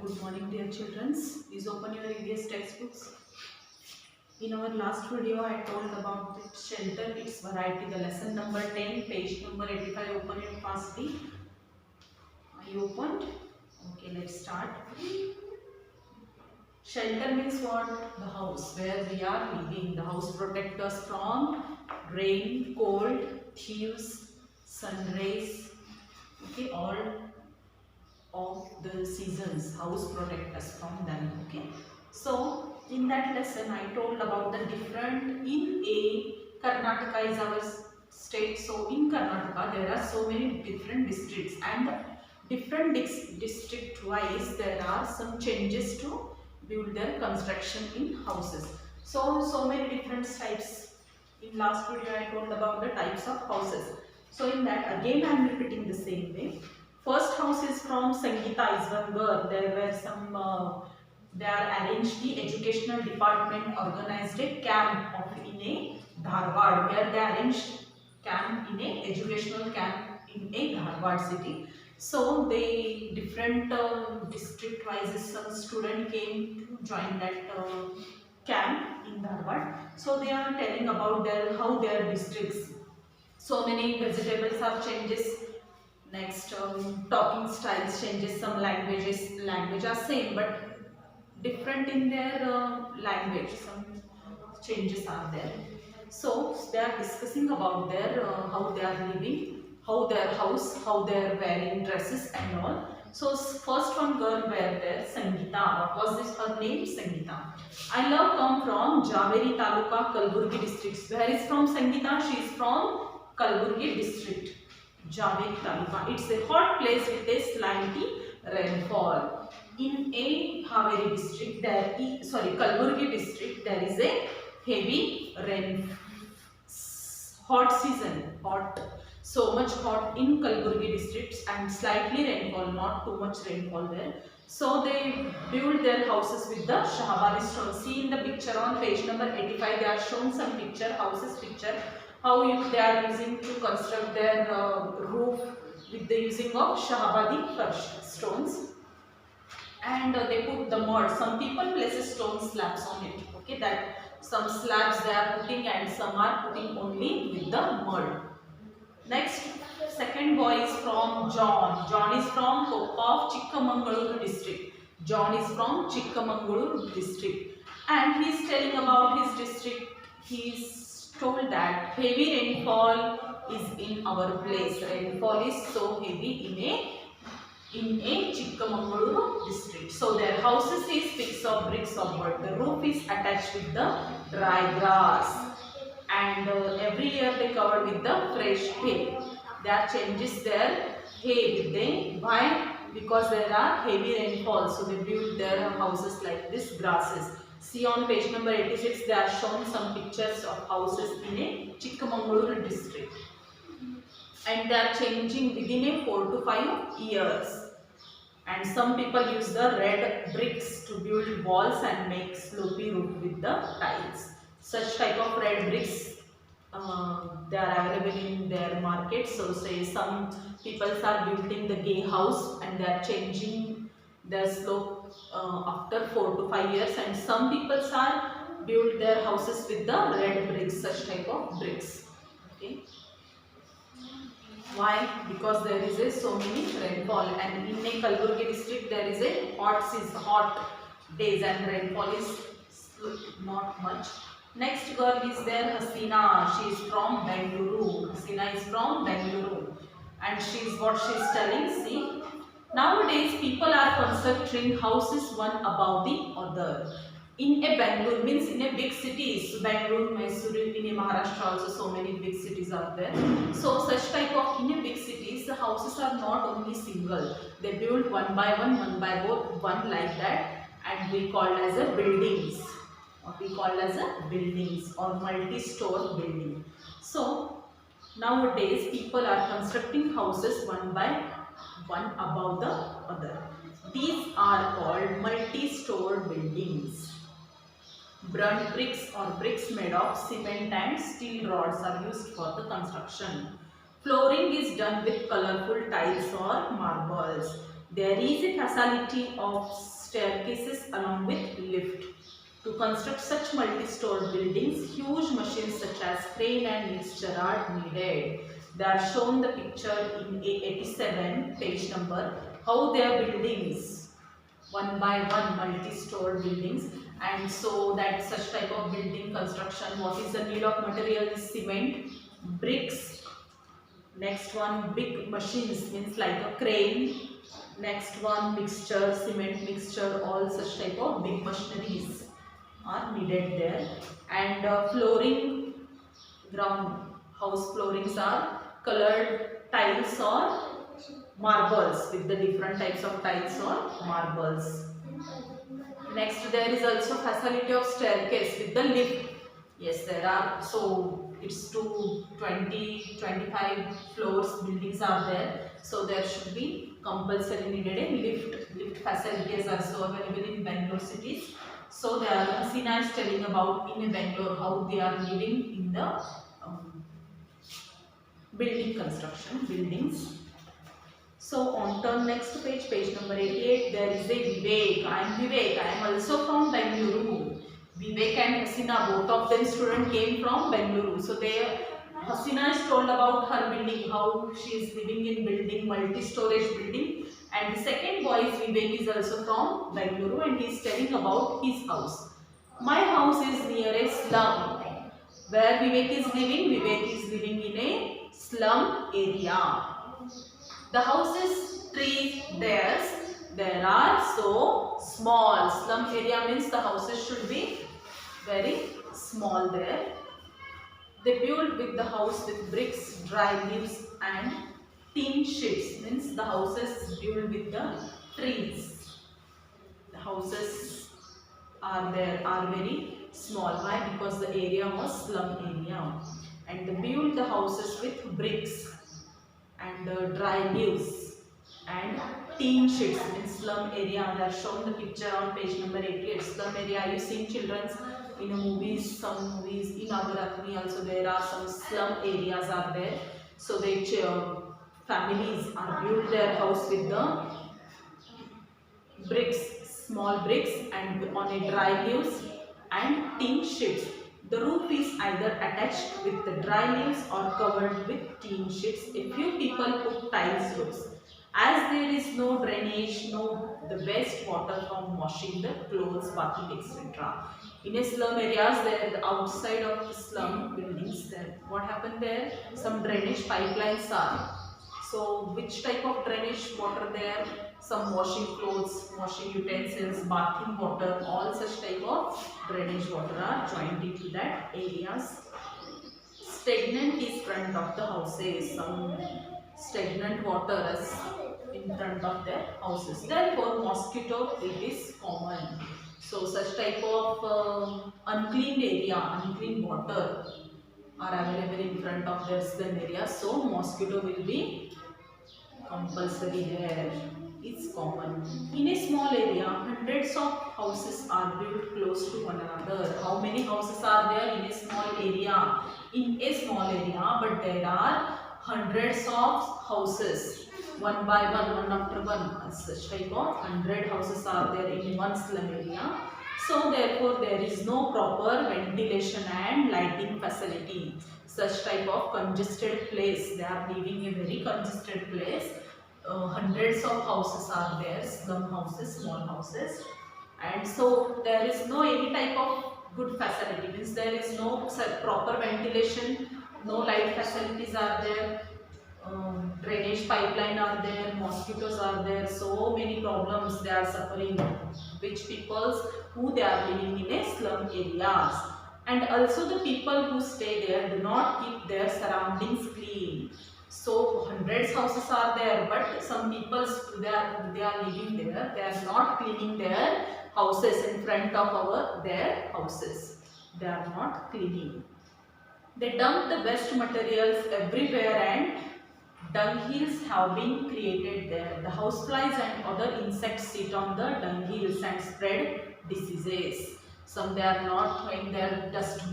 good morning dear children. Please open your EVS textbooks. In our last video I told about the shelter, its variety, the lesson number 10, page number 85. Open it fastly. Are you opened? Okay, let's start. Shelter means what? The house where we are living. The house protects us from rain, cold, thieves, sun rays. Okay, all of the seasons. House protect us from them. Okay, so in that lesson I told about the different in a Karnataka is our state. So in Karnataka there are so many different districts, and different district wise there are some changes to build their construction in houses. So many different types. In last video I told about the types of houses. So in that again I am repeating the same way. First house is from Sangeeta, is one girl. There were some, they are arranged the educational department organized a camp in a Dharwad, where they arranged camp in a educational camp in a Dharwad city. So they different district wise some student came to join that camp in Dharwad. So they are telling about how their districts. So many vegetables have changes. Next, talking styles changes, some language are same but different in their language, some changes are there. So they are discussing about their how they are living, how their house, how they are wearing dresses and all. So first one girl were there, Sangeeta. What was this her name? Sangeeta. I love come from Javeri Taluka, Kalburgi districts. Where is from Sangeeta? She is from Kalburgi district. Javeri Taluka. It's a hot place with a slightly rainfall. In a Haveri district, Kalburgi district, there is a heavy rain. Hot season, hot. So much hot in Kalburgi districts and slightly rainfall, not too much rainfall there. So they build their houses with the Shahabadi stone. See in the picture on page number 85, they are shown some picture, houses picture. How they are using to construct their roof with the using of Shahabadi stones, and they put the mud. Some people places stone slabs on it. Okay, that some slabs they are putting and some are putting only with the mud. Next, second boy is from John. John is from of Chikkamangaluru district. John is from Chikkamangaluru district, and he is telling about his district. He is told that heavy rainfall is in our place. Rainfall is so heavy in a Chikkamangaluru district. So their houses is fixed of bricks of wood. The roof is attached with the dry grass, and every year they covered with the fresh hay. That changes their hay with the why? Because there are heavy rainfall. So they build their houses like this grasses. See on page number 86, they are shown some pictures of houses in a Chikkamangaluru district, and they are changing within a 4 to 5 years. And some people use the red bricks to build walls and make slopey roof with the tiles. Such type of red bricks they are available in their market. So say some people are building the gay house and they are changing their slope after 4 to 5 years, and some people are build their houses with the red bricks, such type of bricks. Okay. Why? Because there is a so many rainfall, and in a Kalburgi district there is a hot days and rainfall is not much. Next girl is there, Hasina. She is from Bengaluru. Hasina is from Bengaluru, and she is what she is telling. See, nowadays people are constructing houses one above the other. In a Bangalore means in a big cities, Bangalore, Mysuru, in a Maharashtra also so many big cities are there. So such type of in a big cities, the houses are not only single. They build one by both, one like that, and we call as a buildings. What we call as a buildings or multi-store building. So nowadays people are constructing houses one by one above the other. These are called multi-store buildings. Burnt bricks or bricks made of cement and steel rods are used for the construction. Flooring is done with colorful tiles or marbles. There is a facility of staircases along with lift. To construct such multi-stored buildings, huge machines such as crane and mixture are needed. They are shown the picture in A87 page number, how they are buildings, one by one multi-stored buildings. And so that such type of building construction, what is the need of material is cement, bricks. Next one, big machines means like a crane. Next one, mixture, cement mixture, all such type of big machineries are needed there. And flooring, ground house floorings are colored tiles or marbles, with the different types of tiles or marbles. Next, there is also facility of staircase with the lift. Yes, there are. So it's to 25 floors buildings are there. So there should be compulsory needed a lift. Lift facilities are also available in Bangalore cities. So there Hasina is telling about in Bangalore how they are living in the building construction buildings. So on turn next page, page number 88, there is a Vivek. I am Vivek. I am also from Bengaluru. Vivek and Hasina, both of them students came from Bengaluru. So Hasina is told about her building, how she is living in building, multi-storage building. And the second boy is Vivek, is also from Bengaluru, and he is telling about his house. My house is near a slum. Where Vivek is living in a slum area. The houses, trees, there are so small. Slum area means the houses should be very small there. They build with the house with bricks, dry leaves and tin sheets, means the houses built with the trees. The houses are very small. Why? Because the area was slum area. And they build the houses with bricks and dry leaves and tin sheets in slum area. They are shown the picture on page number 88. Slum area, you seen children in movies, some movies in Navaratri also there are some slum areas are there. So the families are built their house with the bricks, small bricks and on a dry leaves and tin sheets. The roof is either attached with the dry leaves or covered with tin sheets. A few people put tiles roofs. As there is no drainage, the waste water from washing the clothes, bathing, etc. In a slum areas, there the outside of the slum buildings, there what happened there? Some drainage pipelines are. So which type of drainage water there? Some washing clothes, washing utensils, bathing water, all such type of drainage water are joined into that areas. Stagnant is front of the houses. Some stagnant water is in front of their houses. Therefore, mosquito it is common. So such type of unclean area, unclean water are available in front of their slum area. So mosquito will be compulsory there. It's common. In a small area, hundreds of houses are built close to one another. How many houses are there in a small area? In a small area, but there are hundreds of houses, one by one after one. Such type of 100 houses are there in one slum area. So therefore, there is no proper ventilation and lighting facility. Such type of congested place, they are living a very congested place. Hundreds of houses are there, slum houses, small houses, and so there is no any type of good facility, means there is no proper ventilation, no light facilities are there, drainage pipeline are there, mosquitoes are there, so many problems they are suffering, which peoples who they are living in a slum areas. And also the people who stay there do not keep their surroundings clean. So hundreds houses are there, but some people they are living there. They are not cleaning their houses in front of their houses. They are not cleaning. They dump the waste materials everywhere and dung hills have been created there. The houseflies and other insects sit on the dung hills and spread diseases. Some they are not throwing their dust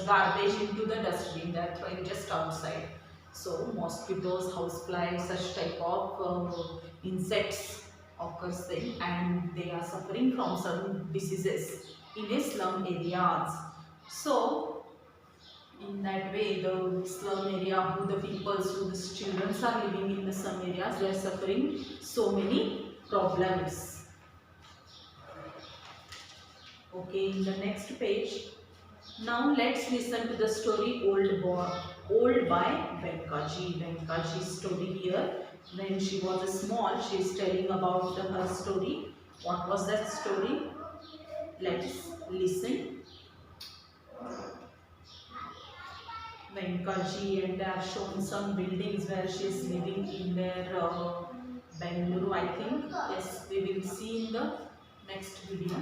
garbage into the dustbin. They are throwing just outside. So mosquitoes, houseflies, such type of insects occurs there, and they are suffering from some diseases in a slum areas. So in that way, the slum area, who the people, who the children are living in the slum areas, they are suffering so many problems. Okay, in the next page. Now let's listen to the story Old by Venkaji. Venkaji's story here. When she was small, she is telling about her story. What was that story? Let's listen. Venkaji, and they have shown some buildings where she is living in their Bangalore, I think. Yes, we will see in the next video.